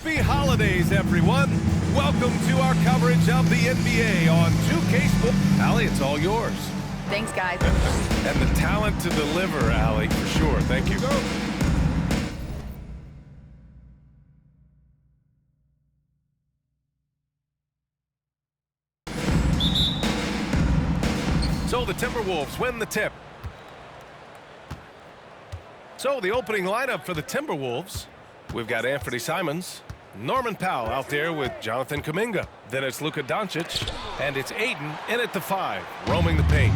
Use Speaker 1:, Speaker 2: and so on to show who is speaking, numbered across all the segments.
Speaker 1: Happy holidays, everyone. Welcome to our coverage of the NBA on 2K Sports. Allie, it's all yours.
Speaker 2: Thanks, guys.
Speaker 1: And the talent to deliver, Allie, for sure. Thank you. So the Timberwolves win the tip. So the opening lineup for the Timberwolves, we've got Anthony Simons, Norman Powell out there with Jonathan Kuminga. Then it's Luka Doncic, and it's Ayton in at the 5, roaming the paint.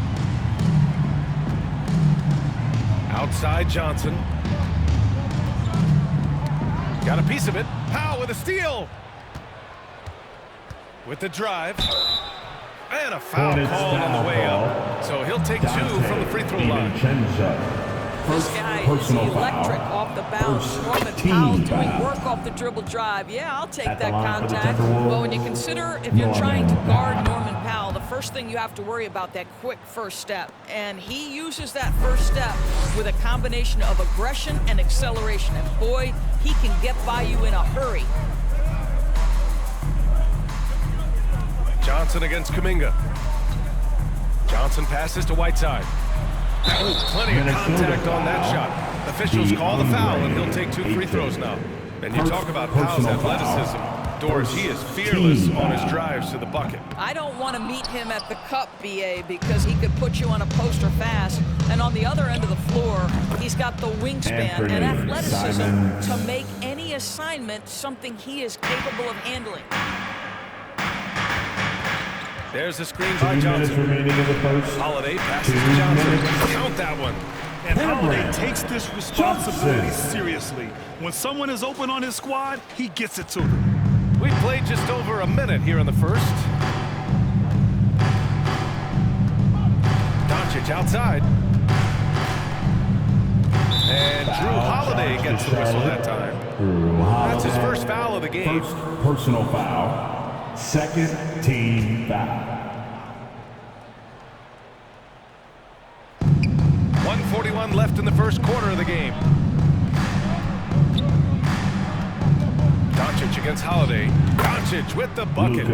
Speaker 1: Outside Johnson. Got a piece of it. Powell with a steal. With the drive. And a foul called on the way up. So he'll take 2 from the free throw line.
Speaker 2: This guy is electric off the bounce. Norman Powell doing work off the dribble drive. Yeah, I'll take that contact. Well, when you consider if you're trying to guard Norman Powell, the first thing you have to worry about that quick first step. And he uses that first step with a combination of aggression and acceleration. And boy, he can get by you in a hurry.
Speaker 1: Johnson against Kuminga. Johnson passes to Whiteside. Oh, plenty of contact on that shot. Officials call the foul, and he'll take 2 free throws now. And you talk about Powell's athleticism. Doris, he is fearless on his drives to the bucket.
Speaker 2: I don't want to meet him at the cup, BA, because he could put you on a poster fast. And on the other end of the floor, he's got the wingspan and athleticism to make any assignment something he is capable of handling.
Speaker 1: There's the screen by Johnson. Holiday passes to Johnson. Count that one.
Speaker 3: And Holiday takes this responsibility seriously. When someone is open on his squad, he gets it to them.
Speaker 1: We've played just over a minute here in the first. Doncic outside. And Drew Holiday gets the whistle that time. That's his first foul of the game.
Speaker 4: First personal foul. Second team foul.
Speaker 1: 1:41 left in the first quarter of the game. Doncic against Holiday. Doncic with the bucket.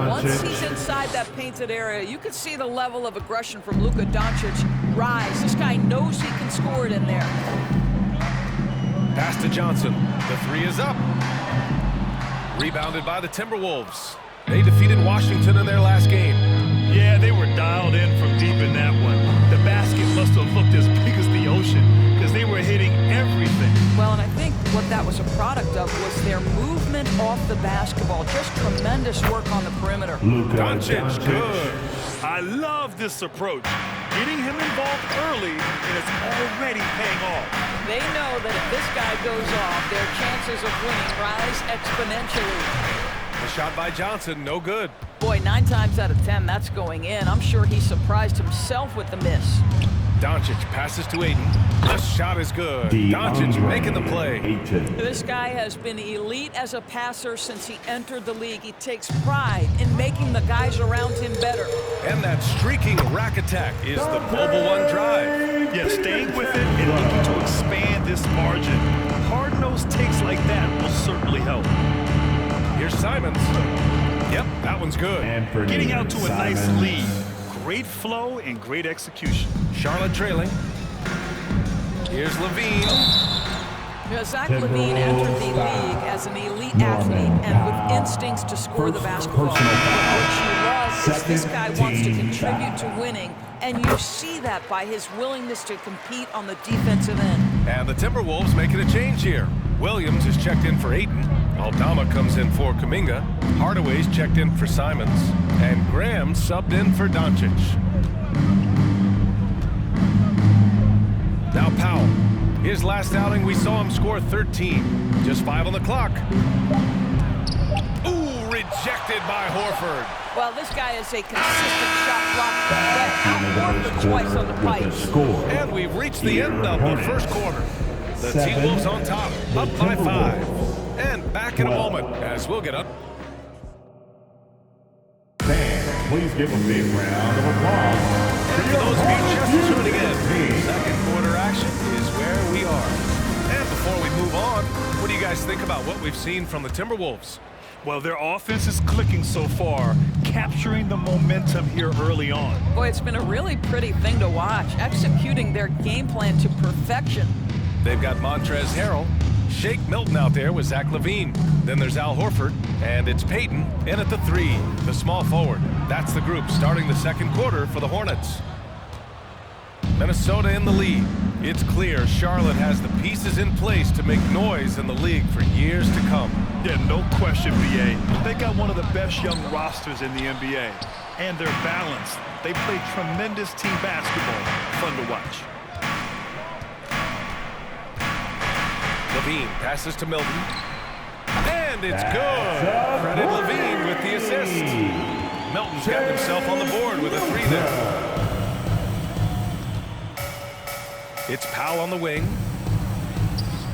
Speaker 2: Once he's inside that painted area, you can see the level of aggression from Luka Doncic rise. This guy knows he can score it in there.
Speaker 1: Pass to Johnson. The 3 is up. Rebounded by the Timberwolves. They defeated Washington in their last game.
Speaker 3: Yeah, they were dialed in from deep in that one. The basket must have looked as big as the ocean because they were hitting everything.
Speaker 2: Well, and I think what that was a product of was their movement off the basketball. Just tremendous work on the perimeter.
Speaker 1: Doncic, good.
Speaker 3: I love this approach. Getting him involved early, and it's already paying off.
Speaker 2: They know that if this guy goes off, their chances of winning rise exponentially.
Speaker 1: The shot by Johnson, no good.
Speaker 2: Boy, 9 times out of 10, that's going in. I'm sure he surprised himself with the miss.
Speaker 1: Doncic passes to Ayton. The shot is good. Doncic making the play.
Speaker 2: This guy has been elite as a passer since he entered the league. He takes pride in making the guys around him better.
Speaker 1: And that streaking rack attack is the mobile one drive.
Speaker 3: Yeah, staying with it and looking to expand this margin. Hard-nosed takes like that will certainly help.
Speaker 1: Here's Simons. Yep, that one's good.
Speaker 3: Getting out to a nice lead. Great flow and great execution.
Speaker 1: Charlotte trailing. Here's Levine.
Speaker 2: Zach Levine entered the league as an elite athlete and with instincts to score the basketball. What you love is this guy wants to contribute to winning, and you see that by his willingness to compete on the defensive end.
Speaker 1: And the Timberwolves making a change here. Williams is checked in for Ayton. Aldama comes in for Kuminga. Hardaway's checked in for Simons. And Graham subbed in for Doncic. Now Powell. His last outing, we saw him score 13. Just 5 on the clock. Ooh, rejected by Horford.
Speaker 2: Well, this guy is a consistent shot blocker. Horford twice on the pipe.
Speaker 1: And we've reached the end of the first quarter. The T-Wolves on top, up by 5. And back in a moment as we'll get up.
Speaker 4: Fans, please give a big round of applause.
Speaker 1: And for those of you just tuning in, second quarter action is where we are. And before we move on, what do you guys guys think about what we've seen from the Timberwolves?
Speaker 3: Well, their offense is clicking so far, capturing the momentum here early on.
Speaker 2: Boy, it's been a really pretty thing to watch, executing their game plan to perfection.
Speaker 1: They've got Montrezl Harrell, Shake Milton out there with Zach LaVine. Then there's Al Horford, and it's Payton in at the 3, the small forward. That's the group starting the second quarter for the Hornets. Minnesota in the lead. It's clear Charlotte has the pieces in place to make noise in the league for years to come.
Speaker 3: Yeah, no question, BA. They got one of the best young rosters in the NBA. And they're balanced. They play tremendous team basketball. Fun to watch.
Speaker 1: LaVine passes to Milton. And it's good. Credit LaVine with the assist. Milton's got himself on the board with a 3 there. It's Powell on the wing.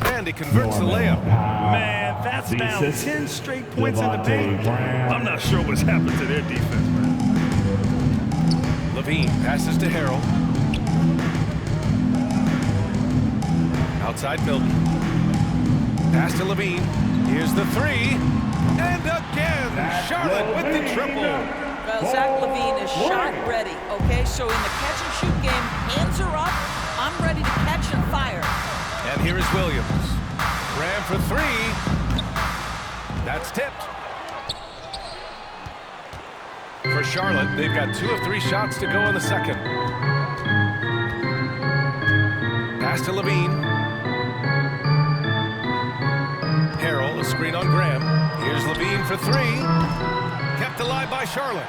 Speaker 1: And he converts the layup.
Speaker 3: Man, that's now 10 straight points in the paint. I'm not sure what's happened to their defense, man.
Speaker 1: LaVine passes to Harrell. Outside Milton. Pass to LaVine. Here's the 3. And again, Charlotte with the triple.
Speaker 2: Well, Zach LaVine is shot ready, okay? So in the catch-and-shoot game, hands are up. I'm ready to catch and fire.
Speaker 1: And here is Williams. Ran for 3. That's tipped. For Charlotte, they've got 2 of 3 shots to go in the second. Pass to LaVine. Harrell, a screen on Graham. Here's LaVine for 3. Kept alive by Charlotte.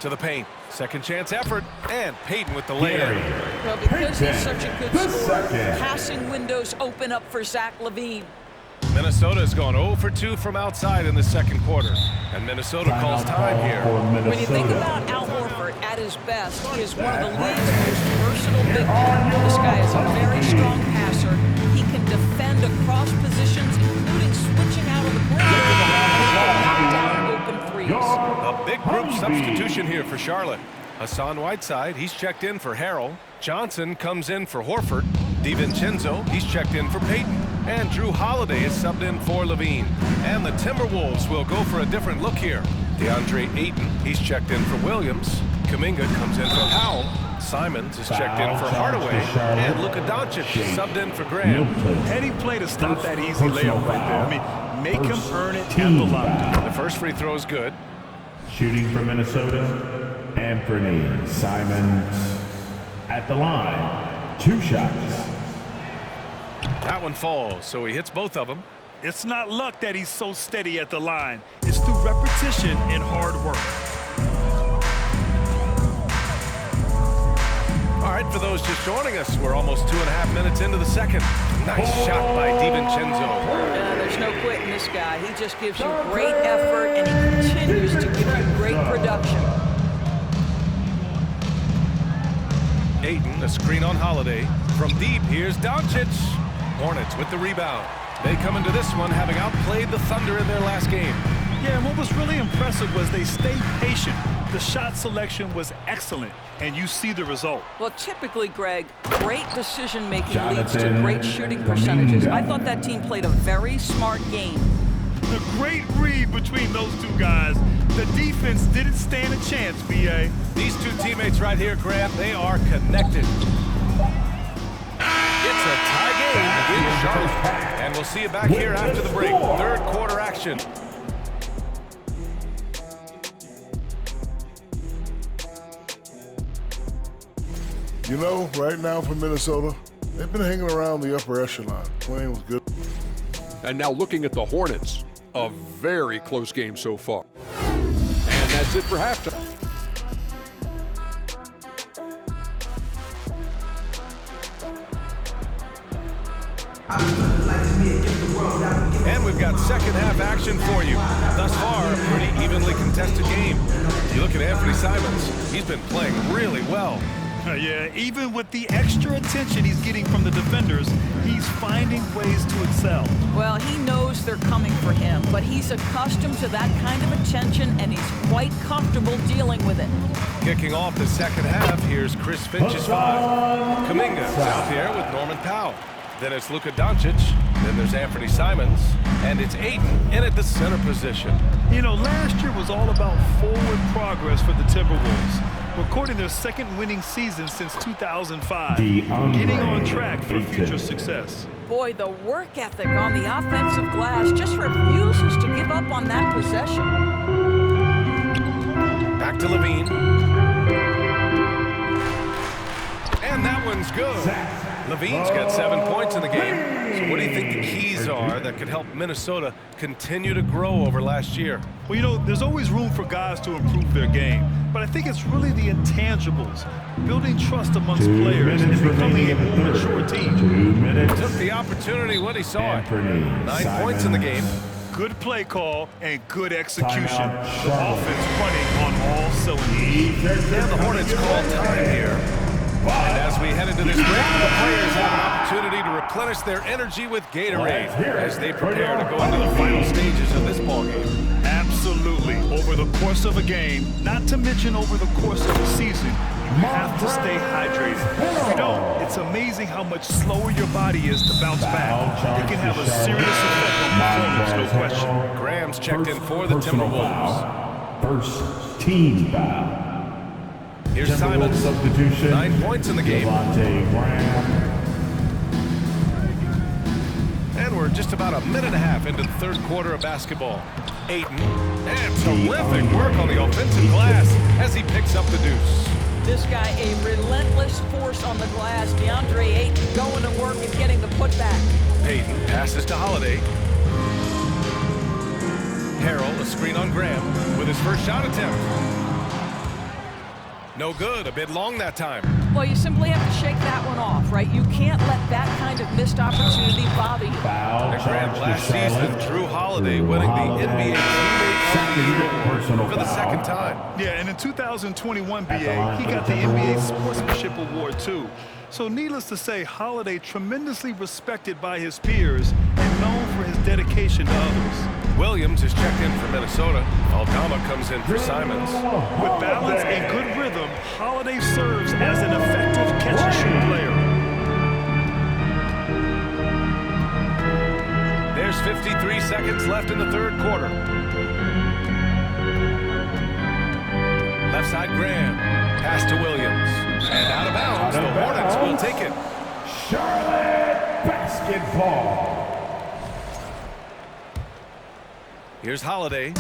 Speaker 1: To the paint. Second chance effort. And Payton with the layup.
Speaker 2: Well, because he's such a good scorer, passing windows open up for Zach LaVine.
Speaker 1: Minnesota's gone 0 for 2 from outside in the second quarter. And Minnesota calls time here.
Speaker 2: When you think about Al Horford at his best, he is one of the league's most versatile big men. This guy is a very strong passer. He can defend across positions, including switching out of the perimeter and knock down open threes.
Speaker 1: A big group substitution here for Charlotte. Hassan Whiteside, he's checked in for Harrell. Johnson comes in for Horford. DiVincenzo, he's checked in for Payton. And Drew Holiday is subbed in for LaVine. And the Timberwolves will go for a different look here. DeAndre Ayton, he's checked in for Williams. Kuminga comes in for Powell. Simons is checked in for Hardaway. And Luka Doncic is subbed in for Graham.
Speaker 3: Heady play to stop that easy layup right there. I mean, make him earn it at the line.
Speaker 1: The first free throw is good.
Speaker 4: Shooting for Minnesota, Anthony Simons at the line. 2 shots.
Speaker 1: That one falls, so he hits both of them.
Speaker 3: It's not luck that he's so steady at the line. It's through repetition and hard work.
Speaker 1: All right, for those just joining us, we're almost 2.5 minutes into the second. Nice shot by DiVincenzo.
Speaker 2: There's no quitting this guy. He just gives you great effort, and he continues to give you great production.
Speaker 1: Ayton, a screen on Holiday. From deep, here's Doncic. Hornets with the rebound. They come into this one having outplayed the Thunder in their last game.
Speaker 3: Yeah, and what was really impressive was they stayed patient. The shot selection was excellent, and you see the result.
Speaker 2: Well, typically, Greg, great decision-making leads to great shooting percentages. I thought that team played a very smart game.
Speaker 3: The great read between those two guys. The defense didn't stand a chance, B.A.
Speaker 1: These two teammates right here, Grant, they are connected. It's a tie game in Charlotte. And we'll see you back here after the break. Third quarter action.
Speaker 5: You know, right now for Minnesota, they've been hanging around the upper echelon. Playing was good.
Speaker 6: And now looking at the Hornets, a very close game so far. And that's it for halftime.
Speaker 1: And we've got second half action for you. Thus far, a pretty evenly contested game. You look at Anthony Simons, he's been playing really well.
Speaker 3: Yeah, even with the extra attention he's getting from the defenders, he's finding ways to excel.
Speaker 2: Well, he knows they're coming for him, but he's accustomed to that kind of attention, and he's quite comfortable dealing with it.
Speaker 1: Kicking off the second half, here's Chris Finch's 5. Kuminga's out there with Norman Powell. Then it's Luka Doncic. Then there's Anthony Simons. And it's Ayton in at the center position.
Speaker 3: You know, last year was all about forward progress for the Timberwolves, recording their second winning season since 2005, getting on track for future success.
Speaker 2: Boy, the work ethic on the offensive glass just refuses to give up on that possession.
Speaker 1: Back to Levine. And that one's good. Levine's got 7 points in the game. So what do you think the keys are that could help Minnesota continue to grow over last year?
Speaker 3: Well, you know, there's always room for guys to improve their game, but I think it's really the intangibles, building trust amongst players and becoming a more mature team.
Speaker 1: Took the opportunity when he saw it. 9 points in the game.
Speaker 3: Good play call and good execution. The offense running on all cylinders.
Speaker 1: And the Hornets call time here. And as we head into this break, the players have an opportunity to replenish their energy with Gatorade as they prepare to go into the final stages of this ballgame.
Speaker 3: Absolutely. Over the course of a game, not to mention over the course of a season, you have to stay hydrated. If you don't, it's amazing how much slower your body is to bounce back. It can have a serious effect on performance, no question.
Speaker 1: Graham's checked in for the Timberwolves.
Speaker 4: First team foul.
Speaker 1: Here's Simons.
Speaker 4: Substitution.
Speaker 1: 9 points in the game. And we're just about a minute and a half into the third quarter of basketball. Ayton. And terrific work on the offensive glass as he picks up the deuce.
Speaker 2: This guy, a relentless force on the glass. DeAndre Ayton going to work and getting the putback.
Speaker 1: Payton passes to Holiday. Harrell, a screen on Graham with his first shot attempt. No good, a bit long that time.
Speaker 2: Well, you simply have to shake that one off, right? You can't let that kind of missed opportunity bother you.
Speaker 1: And Graham last season, Drew Holiday winning the NBA Teammate of the Year for the second time.
Speaker 3: Yeah, and in 2021 BA, he got the NBA Sportsmanship Award too. So needless to say, Holiday tremendously respected by his peers and known for his dedication to others.
Speaker 1: Williams is checked in for Minnesota. Aldama comes in for Simons.
Speaker 3: With balance and good rhythm, Holiday serves as an effective catch-and-shoot player.
Speaker 1: There's 53 seconds left in the third quarter. Left side Graham. Pass to Williams. And out of bounds. The Hornets will take it.
Speaker 4: Charlotte basketball.
Speaker 1: Here's Holiday,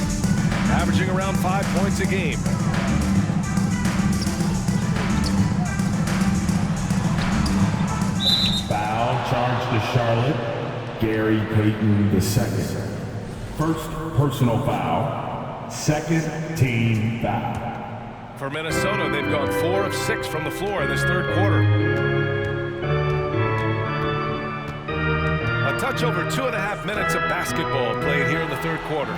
Speaker 1: averaging around 5 points a game.
Speaker 4: Foul charge to Charlotte. Gary Payton II. First personal foul. Second team foul.
Speaker 1: For Minnesota, they've gone 4 of 6 from the floor in this third quarter. A touch over 2.5 minutes of basketball played here in the third quarter.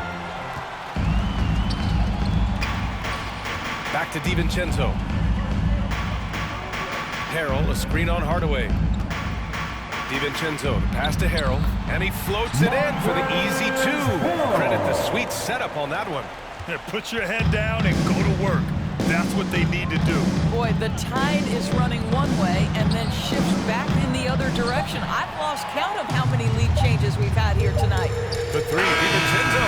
Speaker 1: Back to DiVincenzo. Harrell, a screen on Hardaway. DiVincenzo, the pass to Harrell, and he floats it in for the easy 2. Credit the sweet setup on that one.
Speaker 3: Put your head down and go to work. That's what they need to do.
Speaker 2: Boy, the tide is running one way and then shifts back in the other direction. I've lost count of how many lead changes we've had here tonight.
Speaker 1: The 3, DiVincenzo.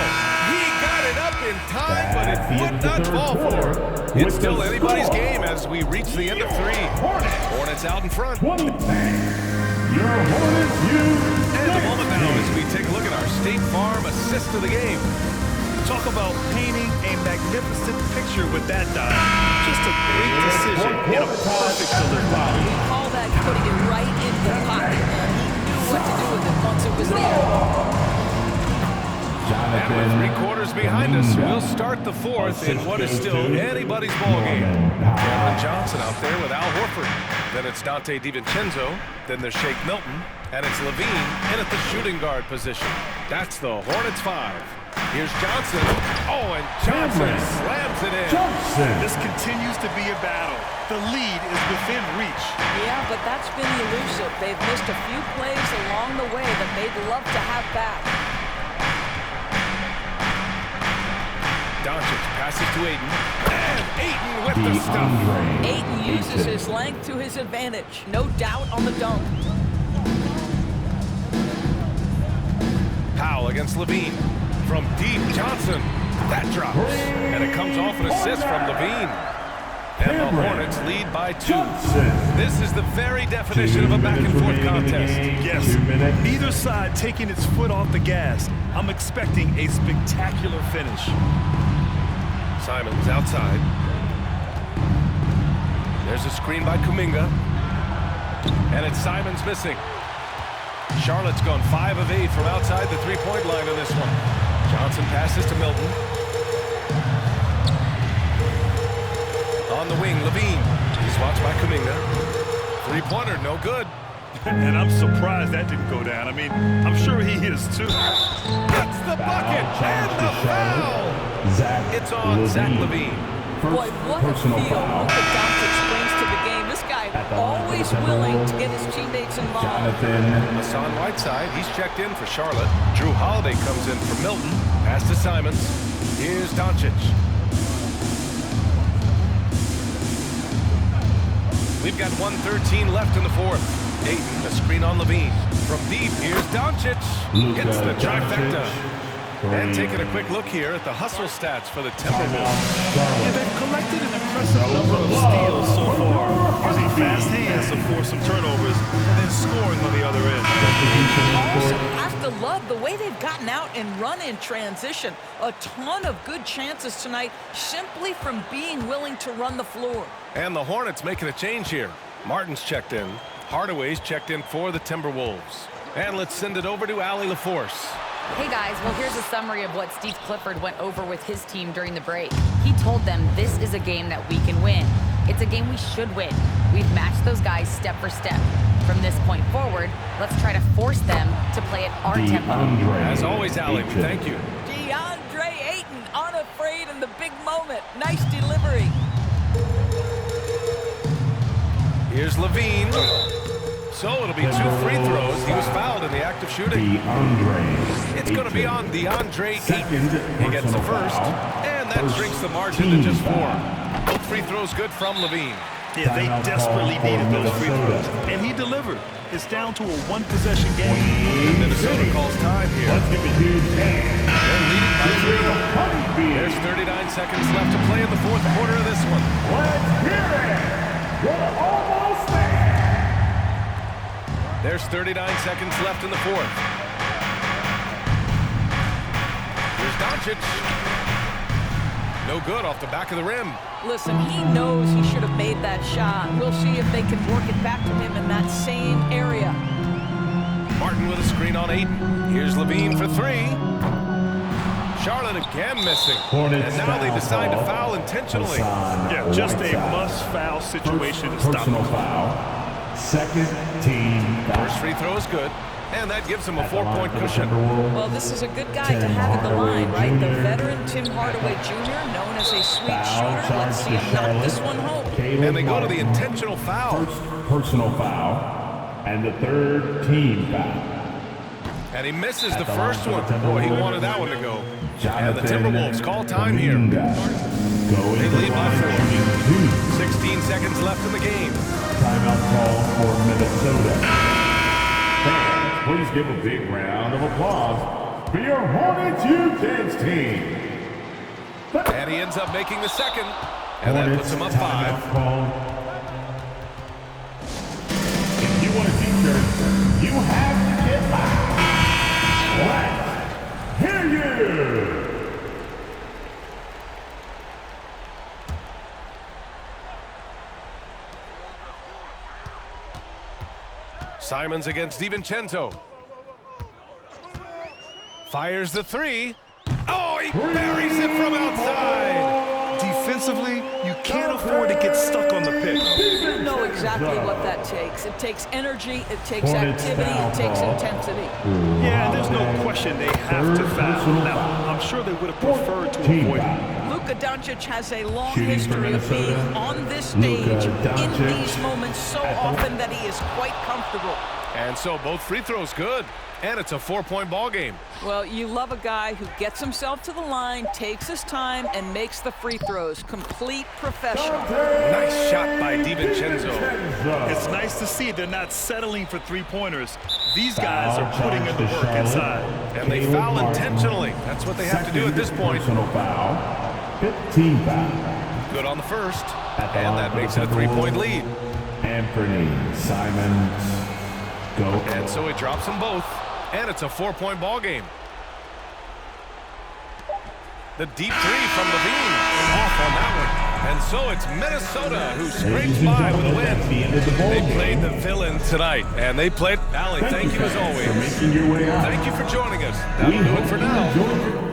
Speaker 1: He got it up in time, but it would not fall for. It's still anybody's game as we reach the end of 3. Hornets out in front.
Speaker 4: Your Hornets
Speaker 1: And a moment now as we take a look at our State Farm assist of the game.
Speaker 3: Talk about painting a magnificent picture with that dive. Just a great decision and a perfect delivery.
Speaker 2: We call that putting it right in the pocket. He knew what to do with it once it was there.
Speaker 1: And with 3 quarters behind us, we'll start the fourth in what is still anybody's ballgame. Cameron Johnson out there with Al Horford. Then it's Dante DiVincenzo. Then there's Shake Milton. And it's Levine in at the shooting guard position. That's the Hornets 5. Here's Johnson. Oh, and Johnson slams it in.
Speaker 3: This continues to be a battle. The lead is within reach.
Speaker 2: Yeah, but that's been elusive. They've missed a few plays along the way that they'd love to have back.
Speaker 1: Doncic passes to Ayton. And Ayton with the stuff.
Speaker 2: Ayton uses his length to his advantage. No doubt on the dunk.
Speaker 1: Powell against Levine. From deep, Johnson. That drops. And it comes off an assist from Levine. And the Hornets lead by 2. This is the very definition of a back-and-forth contest.
Speaker 3: Yes, neither side taking its foot off the gas. I'm expecting a spectacular finish.
Speaker 1: Simons outside. There's a screen by Kuminga. And it's Simons missing. Charlotte's gone 5 of 8 from outside the three-point line in this one. Johnson passes to Milton. On the wing, Levine. He's watched by Kuminga. Three-pointer, no good.
Speaker 3: And I'm surprised that didn't go down. I mean, I'm sure he is too.
Speaker 1: That's the bucket and the foul. It's on Zach Levine.
Speaker 2: Boy, what a feel Luka Doncic brings to the game. This guy always willing to get his teammates involved.
Speaker 1: Hassan Whiteside, he's checked in for Charlotte. Drew Holiday comes in for Milton. Pass to Simons. Here's Doncic. We've got 1:13 left in the fourth. Ayton, a screen on Levine. From deep, here's Doncic. Hits the trifecta. And taking a quick look here at the hustle stats for the Timberwolves.
Speaker 3: Yeah, they've collected an impressive number of steals so far, using fast hands to force some turnovers and then scoring on the other end.
Speaker 2: Also, I have to love the way they've gotten out and run in transition. A ton of good chances tonight simply from being willing to run the floor.
Speaker 1: And the Hornets making a change here. Martin's checked in. Hardaway's checked in for the Timberwolves. And let's send it over to Allie LaForce.
Speaker 7: Hey guys, well here's a summary of what Steve Clifford went over with his team during the break. He told them this is a game that we can win. It's a game we should win. We've matched those guys step for step. From this point forward, let's try to force them to play at our tempo.
Speaker 1: As always, Allie, thank you.
Speaker 2: DeAndre Ayton, unafraid in the big moment. Nice delivery.
Speaker 1: Here's Levine. So it'll be 2 free throws. He was fouled in the act of shooting. It's going to be on DeAndre Ayton. He gets the first, and that shrinks the margin to just 4. Both free throws good from Levine.
Speaker 3: Yeah, they desperately needed those free throws, and he delivered. It's down to a 1-possession game.
Speaker 1: Minnesota calls time here. They're leading by 3. There's 39 seconds left to play in the fourth quarter of this one.
Speaker 4: Let's hear it. We're almost there.
Speaker 1: There's 39 seconds left in the fourth. Here's Doncic. No good off the back of the rim.
Speaker 2: Listen, he knows he should have made that shot. We'll see if they can work it back to him in that same area.
Speaker 1: Martin with a screen on Ayton. Here's Levine for 3. Charlotte again missing. And now they decide to foul intentionally.
Speaker 3: Yeah, just a must-foul situation to stop them.
Speaker 4: Second team foul.
Speaker 1: First free throw is good. And that gives him a 4-point cushion.
Speaker 2: Well, this is a good guy to have at the line, right? The veteran Tim Hardaway Jr., known as a sweet shooter. Let's see him knock this one home.
Speaker 1: And they go to the intentional foul.
Speaker 4: First personal foul and the third team foul.
Speaker 1: And he misses the first one. Boy, he wanted that one to go. And the Timberwolves call time here. They lead by 4. 16 seconds left in the game.
Speaker 4: Timeout call for Minnesota. Fans, please give a big round of applause for your Hornets U-Kids team.
Speaker 1: And he ends up making the second. And that puts him up 5.
Speaker 4: If you want a t-shirt, you have to get loud. Let's hear you.
Speaker 1: Simons against DiVincenzo. Fires the 3. Oh, he buries it from outside.
Speaker 3: Defensively, you can't afford to get stuck on the pick.
Speaker 2: You know exactly what that takes. It takes energy, it takes activity, it takes intensity.
Speaker 3: Yeah, there's no question they have to foul. Now, I'm sure they would have preferred to avoid it.
Speaker 2: Luka Doncic has a long history of being on this stage in these moments so often that he is quite comfortable.
Speaker 1: And so both free throws good. And it's a 4-point ball game.
Speaker 2: Well, you love a guy who gets himself to the line, takes his time, and makes the free throws. Complete professional.
Speaker 1: Nice shot by DiVincenzo.
Speaker 3: It's nice to see they're not settling for 3-pointers. These guys are putting in the work inside.
Speaker 1: And they foul intentionally. That's what they have to do at this point.
Speaker 4: Personal foul. 15 foul.
Speaker 1: Good on the first. And that makes it a 3-point lead.
Speaker 4: Anthony Simons. Go.
Speaker 1: And so he drops them both. And it's a 4-point ball game. The deep three from Levine. Off on that one. And so it's Minnesota who scrapes by with a win. They played the villain tonight. And they played. Allie, thank you as always.
Speaker 4: For making your way out.
Speaker 1: Thank you for joining us. That'll do it for now.